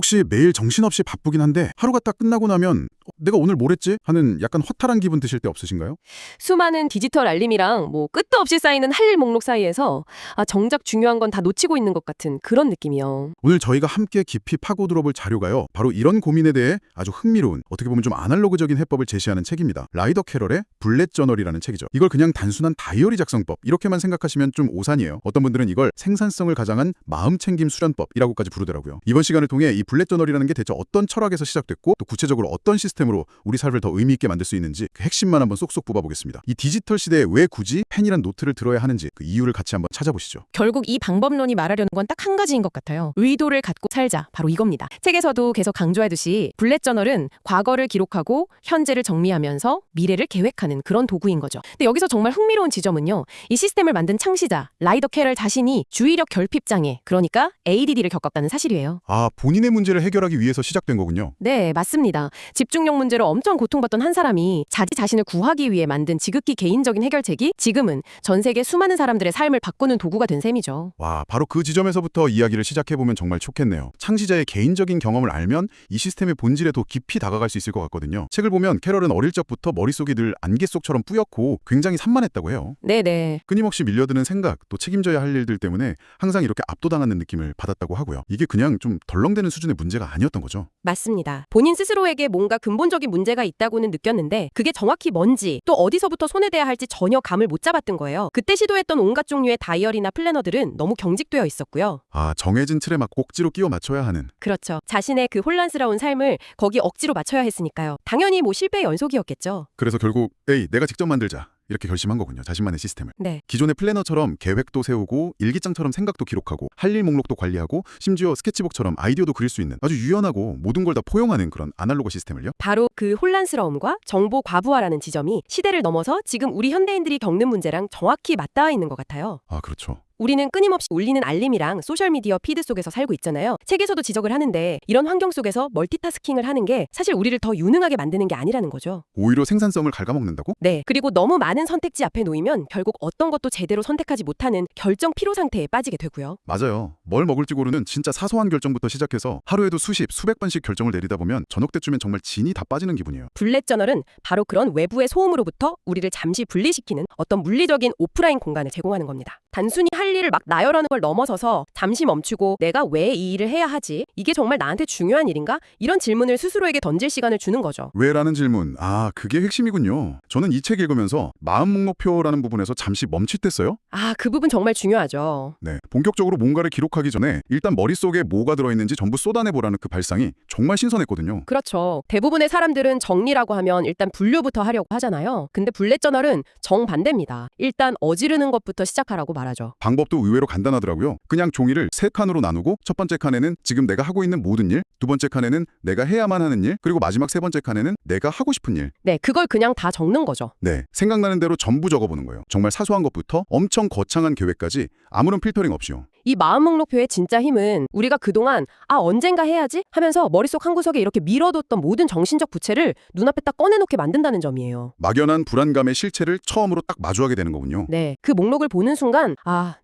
혹시 매일 정신없이 바쁘긴 한데 하루가 딱 끝나고 나면 내가 오늘 뭘 했지? 하는 약간 허탈한 기분 드실 때 없으신가요? 수많은 디지털 알림이랑 끝도 없이 쌓이는 할 일 목록 사이에서 정작 중요한 건 다 놓치고 있는 것 같은 그런 느낌이요. 오늘 저희가 함께 깊이 파고 들어볼 자료가요. 바로 이런 고민에 대해 아주 흥미로운, 어떻게 보면 좀 아날로그적인 해법을 제시하는 책입니다. 라이더 캐럴의 블렛 저널이라는 책이죠. 이걸 그냥 단순한 다이어리 작성법 이렇게만 생각하시면 좀 오산이에요. 어떤 분들은 이걸 생산성을 가장한 마음챙김 수련법이라고까지 부르더라고요. 이번 시간을 통해 이 블렛 저널이라는 게 대체 어떤 철학에서 시작됐고 또 구체적으로 어떤 시스템으로 우리 삶을 더 의미 있게 만들 수 있는지 그 핵심만 한번 쏙쏙 뽑아보겠습니다. 이 디지털 시대에 왜 굳이 펜이란 노트를 들어야 하는지 그 이유를 같이 한번 찾아보시죠. 결국 이 방법론이 말하려는 건 딱 한 가지인 것 같아요. 의도를 갖고 살자. 바로 이겁니다. 책에서도 계속 강조하듯이 블렛 저널은 과거를 기록하고 현재를 정리하면서 미래를 계획하는 그런 도구인 거죠. 근데 여기서 정말 흥미로운 지점은요. 이 시스템을 만든 창시자 라이더 캐럴 자신이 주의력 결핍 장애, 그러니까 ADD를 겪었다는 사실이에요. 아, 본인의 문제를 해결하기 위해서 시작된 거군요. 네, 맞습니다. 집중력 문제로 엄청 고통받던 한 사람이 자기 자신을 구하기 위해 만든 지극히 개인적인 해결책이 지금은 전 세계 수많은 사람들의 삶을 바꾸는 도구가 된 셈이죠. 와, 바로 그 지점에서부터 이야기를 시작해보면 정말 좋겠네요. 창시자의 개인적인 경험을 알면 이 시스템의 본질에 더 깊이 다가갈 수 있을 것 같거든요. 책을 보면 캐럴은 어릴 적부터 머릿속이 늘 안개 속처럼 뿌옇고 굉장히 산만했다고 해요. 네네. 끊임없이 밀려드는 생각, 또 책임져야 할 일들 때문에 항상 이렇게 압도당하는 느낌을 받았다고 하고요. 이게 그냥 좀 덜렁대는 수준의 문제가 아니었던 거죠. 맞습니다. 본인 스스로에게 뭔가 근본적인 문제가 있다고는 느꼈는데 그게 정확히 뭔지 또 어디서부터 손해대야 할지 전혀 감을 못 잡았던 거예요. 그때 시도했던 온갖 종류의 다이어리나 플래너들은 너무 경직되어 있었고요. 아, 정해진 틀에 막 꼭지로 끼워 맞춰야 하는. 그렇죠. 자신의 그 혼란스러운 삶을 거기 억지로 맞춰야 했으니까요. 당연히 실패의 연속이었겠죠. 그래서 결국 에이, 내가 직접 만들자. 이렇게 결심한 거군요. 자신만의 시스템을. 네. 기존의 플래너처럼 계획도 세우고 일기장처럼 생각도 기록하고 할 일 목록도 관리하고 심지어 스케치북처럼 아이디어도 그릴 수 있는 아주 유연하고 모든 걸 다 포용하는 그런 아날로그 시스템을요. 바로 그 혼란스러움과 정보 과부하라는 지점이 시대를 넘어서 지금 우리 현대인들이 겪는 문제랑 정확히 맞닿아 있는 것 같아요. 아, 그렇죠. 우리는 끊임없이 울리는 알림이랑 소셜미디어 피드 속에서 살고 있잖아요. 책에서도 지적을 하는데 이런 환경 속에서 멀티타스킹을 하는 게 사실 우리를 더 유능하게 만드는 게 아니라는 거죠. 오히려 생산성을 갉아먹는다고? 네. 그리고 너무 많은 선택지 앞에 놓이면 결국 어떤 것도 제대로 선택하지 못하는 결정 피로 상태에 빠지게 되고요. 맞아요. 뭘 먹을지 고르는 진짜 사소한 결정부터 시작해서 하루에도 수백 번씩 결정을 내리다 보면 저녁 때쯤엔 정말 진이 다 빠지는 기분이에요. 블렛 저널은 바로 그런 외부의 소음으로부터 우리를 잠시 분리시키는 어떤 물리적인 오프라인 공간을 제공하는 겁니다. 단순히 할 일을 막 나열하는 걸 넘어서서 잠시 멈추고 내가 왜 이 일을 해야 하지? 이게 정말 나한테 중요한 일인가? 이런 질문을 스스로에게 던질 시간을 주는 거죠. 왜라는 질문. 아, 그게 핵심이군요. 저는 이 책 읽으면서 마음 목표라는 부분에서 잠시 멈칫했어요. 그 부분 정말 중요하죠. 네, 본격적으로 뭔가를 기록하기 전에 일단 머릿속에 뭐가 들어있는지 전부 쏟아내보라는 그 발상이 정말 신선했거든요. 그렇죠. 대부분의 사람들은 정리라고 하면 일단 분류부터 하려고 하잖아요. 근데 블렛 저널은 정반대입니다. 일단 어지르는 것부터 시작하라고 말하죠. 방법도 의외로 간단하더라고요. 그냥 종이를 3칸으로 나누고 첫 번째 칸에는 지금 내가 하고 있는 모든 일, 두 번째 칸에는 내가 해야만 하는 일, 그리고 마지막 3번째 칸에는 내가 하고 싶은 일. 네, 그걸 그냥 다 적는 거죠. 네, 생각나는 대로 전부 적어보는 거예요. 정말 사소한 것부터 엄청 거창한 계획까지 아무런 필터링 없이요. 이 마음 목록표의 진짜 힘은 우리가 그동안 언젠가 해야지 하면서 머릿속 한구석에 이렇게 밀어뒀던 모든 정신적 부채를 눈앞에 딱 꺼내놓게 만든다는 점이에요. 막연한 불안감의 실체를 처음으로 딱 마주하게 되는 거군요. 네, 그 목록을 보는 순간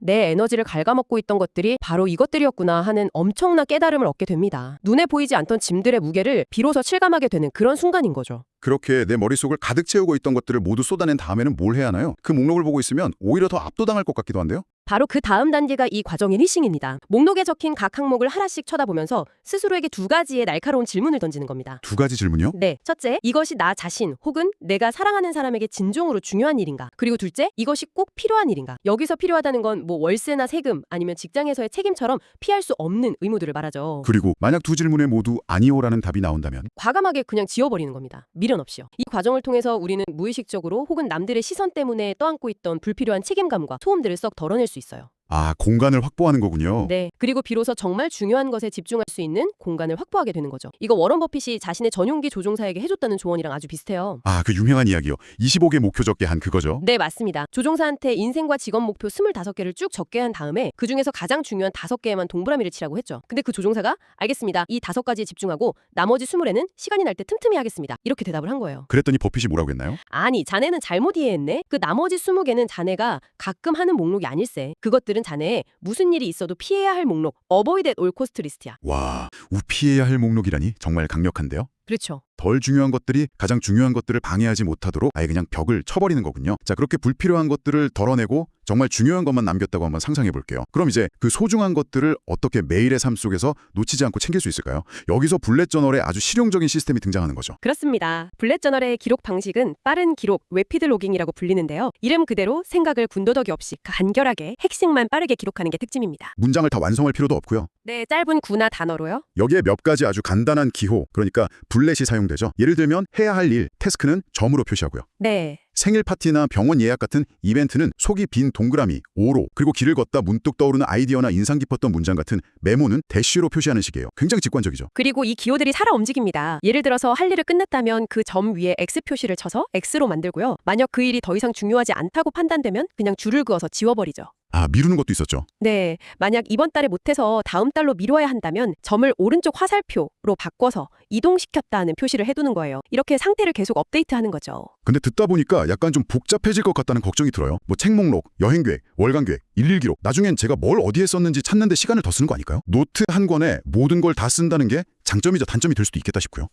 내 에너지를 갉아먹고 있던 것들이 바로 이것들이었구나 하는 엄청난 깨달음을 얻게 됩니다. 눈에 보이지 않던 짐들의 무게를 비로소 실감하게 되는 그런 순간인 거죠. 그렇게 내 머릿속을 가득 채우고 있던 것들을 모두 쏟아낸 다음에는 뭘 해야 하나요? 그 목록을 보고 있으면 오히려 더 압도당할 것 같기도 한데요. 바로 그 다음 단계가 이 과정의 리싱입니다. 목록에 적힌 각 항목을 하나씩 쳐다보면서 스스로에게 2가지의 날카로운 질문을 던지는 겁니다. 2가지 질문이요? 네. 첫째, 이것이 나 자신 혹은 내가 사랑하는 사람에게 진정으로 중요한 일인가? 그리고 둘째, 이것이 꼭 필요한 일인가? 여기서 필요하다는 건 월세나 세금 아니면 직장에서의 책임처럼 피할 수 없는 의무들을 말하죠. 그리고 만약 2 질문에 모두 아니오라는 답이 나온다면? 과감하게 그냥 지워버리는 겁니다. 미련 없이요. 이 과정을 통해서 우리는 무의식적으로 혹은 남들의 시선 때문에 떠안고 있던 불필요한 책임감과 소음들을 썩 덜어낼 수 있어요. 아, 공간을 확보하는 거군요. 네. 그리고 비로소 정말 중요한 것에 집중할 수 있는 공간을 확보하게 되는 거죠. 이거 워런 버핏이 자신의 전용기 조종사에게 해줬다는 조언이랑 아주 비슷해요. 아, 그 유명한 이야기요. 25개 목표 적게 한 그거죠? 네, 맞습니다. 조종사한테 인생과 직업 목표 25개를 쭉 적게 한 다음에 그중에서 가장 중요한 5개에만 동그라미를 치라고 했죠. 근데 그 조종사가 알겠습니다. 이 5가지에 집중하고 나머지 20에는 시간이 날 때 틈틈이 하겠습니다. 이렇게 대답을 한 거예요. 그랬더니 버핏이 뭐라고 했나요? 아니, 자네는 잘못 이해했네. 그 나머지 20개는 자네가 가끔 하는 목록이 아닐세. 그것들은 이것들은 자네의 무슨 일이 있어도 피해야 할 목록, Avoid at all cost 리스트야. 와, 우피해야 할 목록이라니 정말 강력한데요? 그렇죠. 덜 중요한 것들이 가장 중요한 것들을 방해하지 못하도록 아예 그냥 벽을 쳐버리는 거군요. 자, 그렇게 불필요한 것들을 덜어내고 정말 중요한 것만 남겼다고 한번 상상해 볼게요. 그럼 이제 그 소중한 것들을 어떻게 매일의 삶 속에서 놓치지 않고 챙길 수 있을까요? 여기서 블렛 저널의 아주 실용적인 시스템이 등장하는 거죠. 그렇습니다. 블렛 저널의 기록 방식은 빠른 기록, 래피드 로깅이라고 불리는데요. 이름 그대로 생각을 군더더기 없이 간결하게 핵심만 빠르게 기록하는 게 특징입니다. 문장을 다 완성할 필요도 없고요. 네, 짧은 구나 단어로요. 여기에 몇 가지 아주 간단한 기호, 그러니까 블렛이 사용되죠. 예를 들면 해야 할 일, 태스크는 점으로 표시하고요. 네. 생일 파티나 병원 예약 같은 이벤트는 속이 빈 동그라미, 오로, 그리고 길을 걷다 문득 떠오르는 아이디어나 인상 깊었던 문장 같은 메모는 대쉬로 표시하는 식이에요. 굉장히 직관적이죠. 그리고 이 기호들이 살아 움직입니다. 예를 들어서 할 일을 끝냈다면 그 점 위에 X 표시를 쳐서 X로 만들고요. 만약 그 일이 더 이상 중요하지 않다고 판단되면 그냥 줄을 그어서 지워버리죠. 아, 미루는 것도 있었죠. 네, 만약 이번 달에 못해서 다음 달로 미뤄야 한다면 점을 오른쪽 화살표로 바꿔서 이동시켰다는 표시를 해두는 거예요. 이렇게 상태를 계속 업데이트하는 거죠. 근데 듣다 보니까 약간 좀 복잡해질 것 같다는 걱정이 들어요. 뭐 책 목록, 여행 계획, 월간 계획, 일일 기록. 나중엔 제가 뭘 어디에 썼는지 찾는 데 시간을 더 쓰는 거 아닐까요? 노트 한 권에 모든 걸 다 쓴다는 게 장점이자 단점이 될 수도 있겠다 싶고요.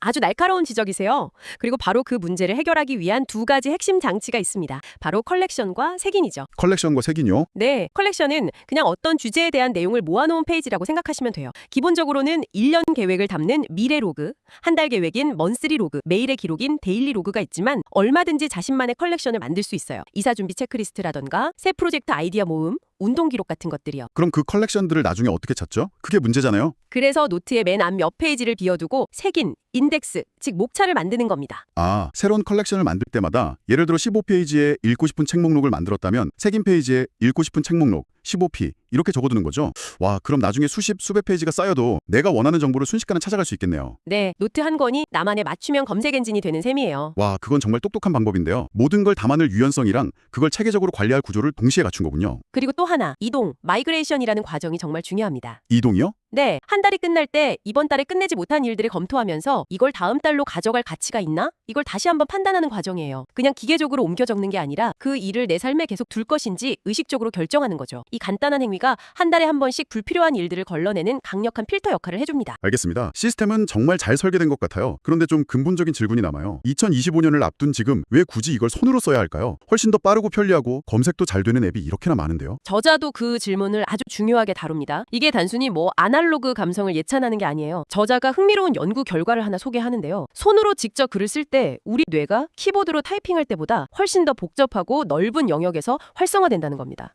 아주 날카로운 지적이세요. 그리고 바로 그 문제를 해결하기 위한 두 가지 핵심 장치가 있습니다. 바로 컬렉션과 색인이죠. 컬렉션과 색인요? 네, 컬렉션은 그냥 어떤 주제에 대한 내용을 모아놓은 페이지라고 생각하시면 돼요. 기본적으로는 1년 계획을 담는 미래 로그, 한 달 계획인 먼스리 로그, 매일의 기록인 데일리 로그가 있지만 얼마든지 자신만의 컬렉션을 만들 수 있어요. 이사 준비 체크리스트라던가 새 프로젝트 아이디어 모음, 운동 기록 같은 것들이요. 그럼 그 컬렉션들을 나중에 어떻게 찾죠? 그게 문제잖아요. 그래서 노트의 맨 앞 몇 페이지를 비워두고 색인, 인덱스, 즉 목차를 만드는 겁니다. 아, 새로운 컬렉션을 만들 때마다 예를 들어 15페이지에 읽고 싶은 책 목록을 만들었다면 색인 페이지에 읽고 싶은 책 목록 15p 이렇게 적어두는 거죠. 와, 그럼 나중에 수백 페이지가 쌓여도 내가 원하는 정보를 순식간에 찾아갈 수 있겠네요. 네, 노트 한 권이 나만의 맞춤형 검색 엔진이 되는 셈이에요. 와, 그건 정말 똑똑한 방법인데요. 모든 걸 담아낼 유연성이랑 그걸 체계적으로 관리할 구조를 동시에 갖춘 거군요. 그리고 또 하나, 이동, 마이그레이션이라는 과정이 정말 중요합니다. 이동이요? 네, 한 달이 끝날 때 이번 달에 끝내지 못한 일들을 검토하면서 이걸 다음 달로 가져갈 가치가 있나? 이걸 다시 한번 판단하는 과정이에요. 그냥 기계적으로 옮겨 적는 게 아니라 그 일을 내 삶에 계속 둘 것인지 의식적으로 결정하는 거죠. 이 간단한 행위가 한 달에 한 번씩 불필요한 일들을 걸러내는 강력한 필터 역할을 해줍니다. 알겠습니다. 시스템은 정말 잘 설계된 것 같아요. 그런데 좀 근본적인 질문이 남아요. 2025년을 앞둔 지금 왜 굳이 이걸 손으로 써야 할까요? 훨씬 더 빠르고 편리하고 검색도 잘 되는 앱이 이렇게나 많은데요. 저자도 그 질문을 아주 중요하게 다룹니다. 이게 단순히 아날로그 감성을 예찬하는 게 아니에요. 저자가 흥미로운 연구 결과를 하나 소개하는데요. 손으로 직접 글을 쓸 때 우리 뇌가 키보드로 타이핑할 때보다 훨씬 더 복잡하고 넓은 영역에서 활성화된다는 겁니다.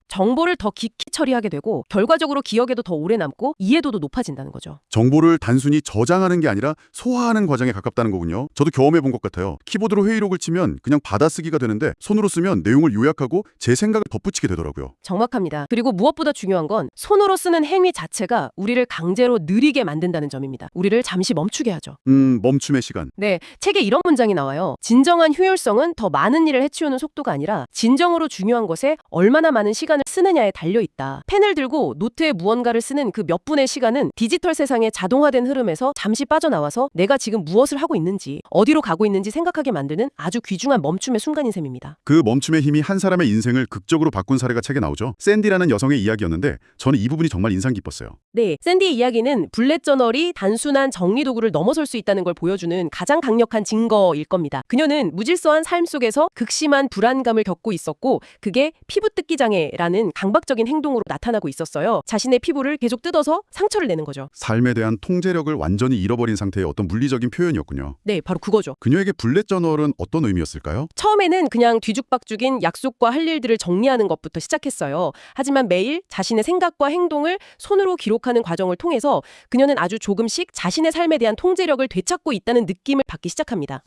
정보를 더 깊이 처리하게 되고 결과적으로 기억에도 더 오래 남고 이해도도 높아진다는 거죠. 정보를 단순히 저장하는 게 아니라 소화하는 과정에 가깝다는 거군요. 저도 경험해 본 것 같아요. 키보드로 회의록을 치면 그냥 받아쓰기가 되는데 손으로 쓰면 내용을 요약하고 제 생각을 덧붙이게 되더라고요. 정확합니다. 그리고 무엇보다 중요한 건 손으로 쓰는 행위 자체가 우리를 강제로 느리게 만든다는 점입니다. 우리를 잠시 멈추게 하죠. 멈춤의 시간. 네, 책에 이런 문장이 나와요. 진정한 효율성은 더 많은 일을 해치우는 속도가 아니라 진정으로 중요한 것에 얼마나 많은 시간을 쓰느냐에 달려있다. 펜을 들고 노트에 무언가를 쓰는 그 몇 분의 시간은 디지털 세상의 자동화된 흐름에서 잠시 빠져나와서 내가 지금 무엇을 하고 있는지, 어디로 가고 있는지 생각하게 만드는 아주 귀중한 멈춤의 순간인 셈입니다. 그 멈춤의 힘이 한 사람의 인생을 극적으로 바꾼 사례가 책에 나오죠. 샌디라는 여성의 이야기였는데 저는 이 부분이 정말 인상 깊었어요. 네, 샌디의 이야기는 블렛 저널이 단순한 정리 도구를 넘어설 수 있다는 걸 보여주는 가장 강력한 증거일 겁니다. 그녀는 무질서한 삶 속에서 극심한 불안감을 겪고 있었고 그게 피부뜯기 장애라는 강박적인 행동으로 나타나고 있었어요. 자신의 피부를 계속 뜯어서 상처를 내는 거죠. 삶에 대한 통제력을 완전히 잃어버린 상태의 어떤 물리적인 표현이었군요. 네, 바로 그거죠. 그녀에게 블렛 저널은 어떤 의미였을까요? 처음에는 그냥 뒤죽박죽인 약속과 할 일들을 정리하는 것부터 시작했어요. 하지만 매일 자신의 생각과 행동을 손으로 기록하는 과정을 통해서 그녀는 아주 조금씩 자신의 삶에 대한 통제력을 되찾고 있다는 느낌을 받기 시작합니다.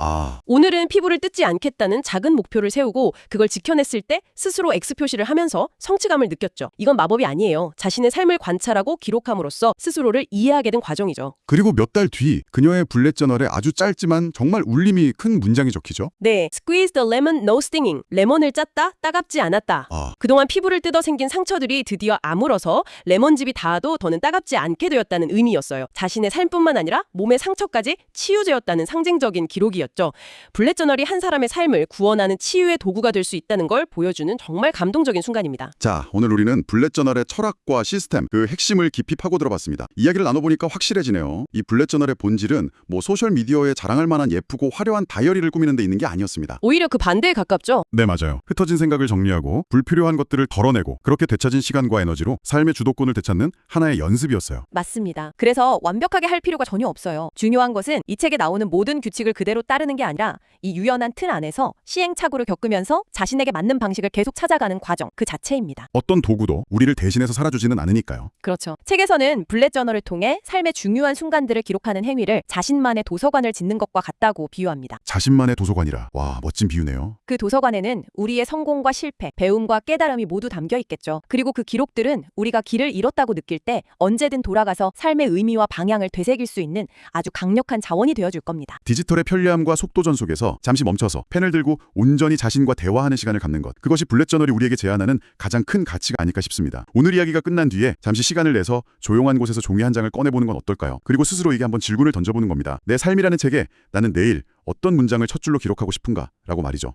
오늘은 피부를 뜯지 않겠다는 작은 목표를 세우고 그걸 지켜냈을 때 스스로 X 표시를 하면서 성취감을 느꼈죠. 이건 마법이 아니에요. 자신의 삶을 관찰하고 기록함으로써 스스로를 이해하게 된 과정이죠. 그리고 몇 달 뒤 그녀의 블렛 저널에 아주 짧지만 정말 울림이 큰 문장이 적히죠. 네, Squeeze the lemon, no stinging. 레몬을 짰다, 따갑지 않았다. 그동안 피부를 뜯어 생긴 상처들이 드디어 아물어서 레몬즙이 닿아도 더는 따갑지 않게 되었다는 의미였어요. 자신의 삶뿐만 아니라 몸의 상처까지 치유되었다는 상징적인 기록이었죠. 블렛 저널이 한 사람의 삶을 구원하는 치유의 도구가 될 수 있다는 걸 보여주는 정말 감동적인 순간입니다. 자, 오늘 우리는 블렛저널의 철학과 시스템, 그 핵심을 깊이 파고 들어봤습니다. 이야기를 나눠보니까 확실해지네요. 이 블렛저널의 본질은 뭐 소셜미디어에 자랑할 만한 예쁘고 화려한 다이어리를 꾸미는 데 있는 게 아니었습니다. 오히려 그 반대에 가깝죠? 네, 맞아요. 흩어진 생각을 정리하고 불필요한 것들을 덜어내고 그렇게 되찾은 시간과 에너지로 삶의 주도권을 되찾는 하나의 연습이었어요. 맞습니다. 그래서 완벽하게 할 필요가 전혀 없어요. 중요한 것은 이 책에 나오는 모든 규칙을 그대로 따르는 게 아니라 이 유연한 틀 안에서 시행착오를 겪으면서 자신에게 맞는 방식을 계속 찾아가는 과정 그 자체입니다. 어떤 도구도 우리를 대신해서 살아주지는 않으니까요. 그렇죠. 책에서는 블렛저널을 통해 삶의 중요한 순간들을 기록하는 행위를 자신만의 도서관을 짓는 것과 같다고 비유합니다. 자신만의 도서관이라. 와, 멋진 비유네요. 그 도서관에는 우리의 성공과 실패, 배움과 깨달음이 모두 담겨 있겠죠. 그리고 그 기록들은 우리가 길을 잃었다고 느낄 때 언제든 돌아가서 삶의 의미와 방향을 되새길 수 있는 아주 강력한 자원이 되어줄 겁니다. 디지털의 편리함과 속도전 속에서 잠시 멈춰서 펜을 들고 온전히 자신과 대화하는 시간을 갖는 것. 그것이 블렛저널이 우리에게 제안하는 가장 큰 가치가 아닐까 싶습니다. 오늘 이야기가 끝난 뒤에 잠시 시간을 내서 조용한 곳에서 종이 한 장을 꺼내보는 건 어떨까요? 그리고 스스로에게 한번 질문을 던져보는 겁니다. 내 삶이라는 책에 나는 내일 어떤 문장을 첫 줄로 기록하고 싶은가? 라고 말이죠.